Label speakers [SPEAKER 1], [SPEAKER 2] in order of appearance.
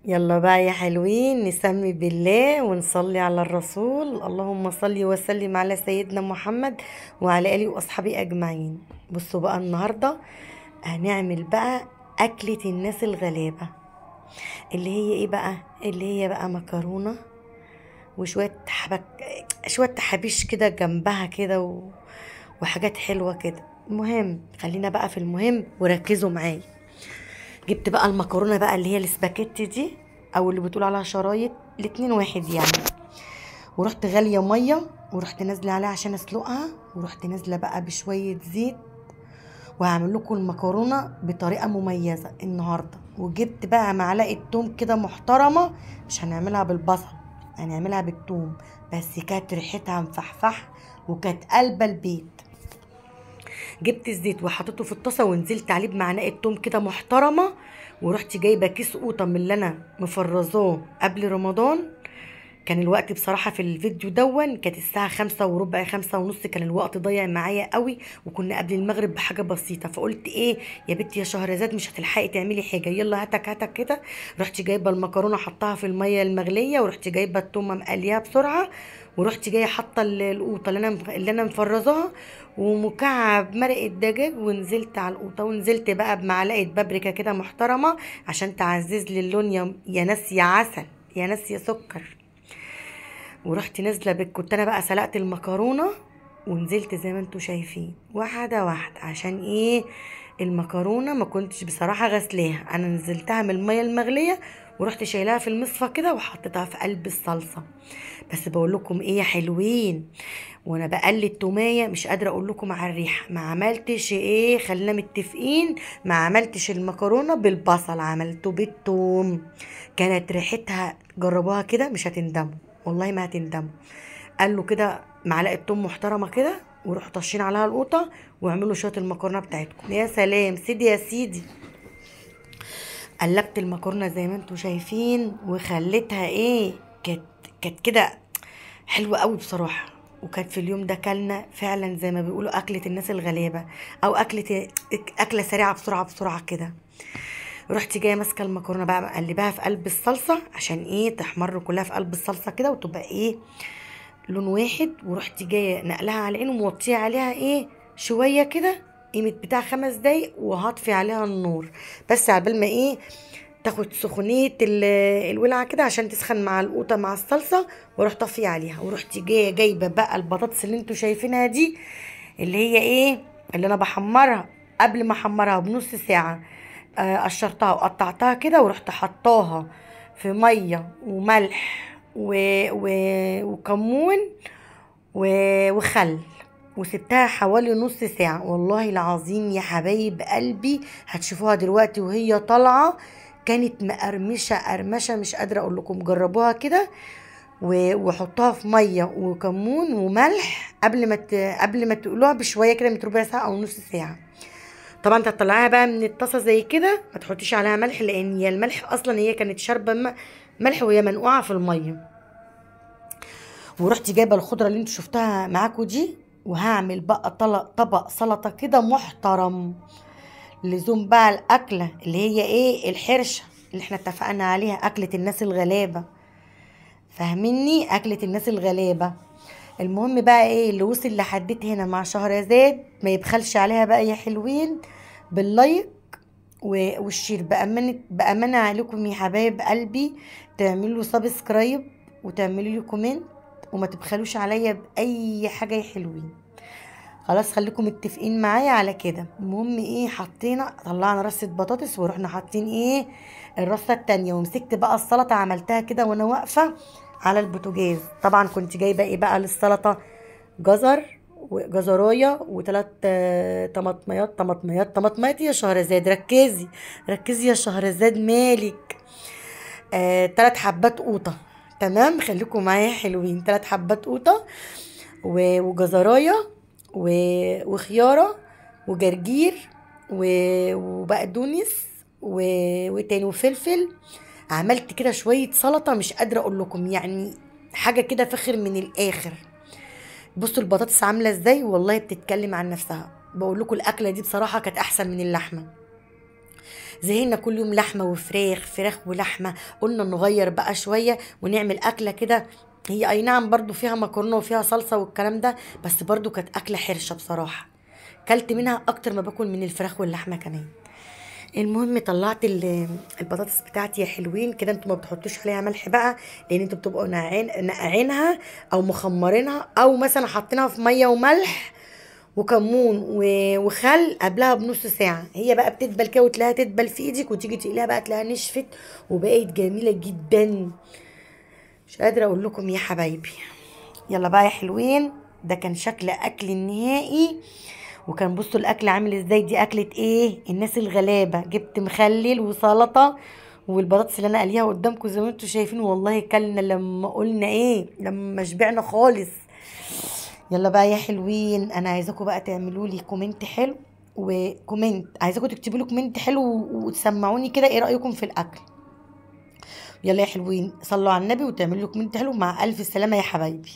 [SPEAKER 1] يلا بقى يا حلوين، نسمي بالله ونصلي على الرسول. اللهم صل وسلم على سيدنا محمد وعلى آله وأصحابه أجمعين. بصوا بقى النهاردة هنعمل بقى أكلة الناس الغلابة، اللي هي ايه بقى؟ اللي هي بقى مكرونة وشوية شوية تحابيش كده جنبها كده وحاجات حلوة كده. المهم خلينا بقى في المهم وركزوا معايا. جبت بقى المكرونه بقى اللي هي الاسباجيتي دي، او اللي بتقول عليها شرايط، الاتنين واحد يعني. ورحت غاليه ميه ورحت نازله عليها عشان اسلقها، ورحت نازله بقى بشويه زيت. وهعمل لكم المكرونه بطريقه مميزه النهارده. وجبت بقى معلقه توم كده محترمه، مش هنعملها بالبصل، هنعملها بالثوم. بس كانت ريحتها مفحفح وكانت قلبه البيت. جبت الزيت وحطيته في الطاسه ونزلت عليه بمعلقه توم كده محترمه. ورحت جايبه كيس قوطه من اللي انا مفرزاه قبل رمضان. كان الوقت بصراحه في الفيديو كانت الساعه 5:15 5:30، كان الوقت ضايع معايا قوي. وكنا قبل المغرب بحاجه بسيطه، فقلت ايه يا بنتي يا شهرزاد مش هتلحقي تعملي حاجه، يلا هاتك هاتك كده. رحت جايبه المكرونه حطها في الميه المغليه، ورحت جايبه التومه مقليها بسرعه. ورحت جايه حاطه القوطه اللي انا مفرزاها، ومكعب مرقه دجاج، ونزلت على القوطه، ونزلت بقى بمعلقه بابريكا كده محترمه عشان تعزز لي اللون، يا ناس يا عسل، يا ناس يا سكر. ورحت نازله كنت انا بقى سلقت المكرونه، ونزلت زي ما انتوا شايفين واحده واحده. عشان ايه؟ المكرونه ما كنتش بصراحه غسلاها، انا نزلتها من الميه المغليه ورحت شايلاها في المصفى كده وحطيتها في قلب الصلصه. بس بقول لكم ايه يا حلوين، وانا بقلي التوميه مش قادره اقول لكم على الريحه. ما عملتش ايه، خلينا متفقين، ما عملتش المكرونه بالبصل، عملته بالثوم. كانت ريحتها، جربوها كده مش هتندموا، والله ما هتندموا. قال له كده معلقه توم محترمه كده، وروحوا طاشين عليها القوطه واعملوا شويه المكرونه بتاعتكم. يا سلام سيدي يا سيدي. قلبت المكرونه زي ما انتوا شايفين وخليتها ايه، كانت كده حلوة قوي بصراحة. وكانت في اليوم ده كلنا فعلا زي ما بيقولوا أكلة الناس الغلابة، أو أكلة سريعة بسرعة بسرعة كده. رحت جاية ماسكة المكرونة بقى مقلباها في قلب الصلصة عشان ايه تحمر كلها في قلب الصلصة كده وتبقى ايه لون واحد. ورحت جاية نقلها على عين وموطية عليها ايه شوية كده، قيمة بتاع 5 دقايق، وهطفي عليها النور بس عبال ما ايه تاخد سخونية الولعة كده عشان تسخن مع القوطة مع الصلصة. واروح طافية عليها. ورحت جايبة بقى البطاطس اللي انتوا شايفينها دي، اللي هي ايه، اللي انا بحمرها. قبل ما احمرها بنص ساعة قشرتها وقطعتها كده، ورحت حطاها في مية وملح و... وكمون وخل، وسبتها حوالي نص ساعة. والله العظيم يا حبايب قلبي هتشوفوها دلوقتي وهي طالعة، كانت مقرمشة قرمشة مش قادرة اقول لكم. جربوها كده وحطها في مية وكمون وملح قبل ما تقلوها بشوية كده، من ربع ساعة او نص ساعة. طبعا انت تطلعيها بقى من الطاسة زي كده، ما تحطيش عليها ملح، لان هي الملح اصلا هي كانت شاربة ملح وهي منقوعة في المية. ورحت جايبه الخضره اللي انتوا شفتها معاكم دي، وهعمل بقى طبق سلطه كده محترم. لزوم بقى الاكله اللي هي ايه الحرشه اللي احنا اتفقنا عليها، اكله الناس الغلابه. فاهميني؟ اكله الناس الغلابه. المهم بقى ايه اللي وصل لحديت هنا مع شهرزاد ما يبخلش عليها بقى يا حلوين باللايك والشير. بأمانة عليكم يا حبايب قلبي، تعملوا سبسكرايب وتعملوا لي كومنت، وما تبخلوش عليا بأي حاجة يا حلوين. خلاص خليكم متفقين معايا على كده. المهم ايه، طلعنا رصة بطاطس ورحنا حاطين ايه الرصة التانية. ومسكت بقى السلطة عملتها كده وانا واقفة على البوتاجاز. طبعا كنت جايبة ايه بقى للسلطة، جزر وجزرايه وثلاث طماطميات يا شهرزاد، ركزي ركزي يا شهرزاد مالك. 3 حبات قوطه. تمام خليكم معايا حلوين. 3 حبات قوطه وجزرايه وخياره وجرجير وبقدونس وتاني وفلفل. عملت كده شويه سلطه مش قادره اقول لكم، يعني حاجه كده فخر من الاخر. بصوا البطاطس عامله ازاي، والله بتتكلم عن نفسها. بقول لكم الاكله دي بصراحه كانت احسن من اللحمه. زهقنا كل يوم لحمه وفراخ، فراخ ولحمه. قلنا نغير بقى شويه ونعمل اكله كده. هي اي نعم برضو فيها مكرونه وفيها صلصه والكلام ده، بس برضو كانت اكله حرشه بصراحه. كلت منها اكتر ما باكل من الفراخ واللحمه كمان. المهم طلعت البطاطس بتاعتي يا حلوين كده. انتوا ما بتحطوش عليها ملح بقى، لان انتوا بتبقوا نقعينها او مخمرينها، او مثلا حاطينها في ميه وملح وكمون وخل قبلها بنص ساعه. هي بقى بتدبل كده وتلاقيها تدبل في ايدك، وتيجي تقليها بقى تلاقيها نشفت وبقت جميله جدا. مش قادره اقول لكم يا حبايبي. يلا بقى يا حلوين، ده كان شكل اكل النهائي. وكان بصوا الاكل عامل ازاي. دي اكلة ايه الناس الغلابة. جبت مخلل وسلطة والبطاطس اللي انا قليها قدامكم زي ما انتم شايفين. والله كلنا لما قلنا ايه، لما شبعنا خالص. يلا بقى يا حلوين، انا عايزاكم بقى تعملوا لي كومنت حلو، وكومنت عايزاكم تكتبوا لي كومنت حلو وتسمعوني كده ايه رايكم في الاكل. يلا يا حلوين، صلوا على النبي وتعملوا لي كومنت حلو. مع الف سلامة يا حبايبي.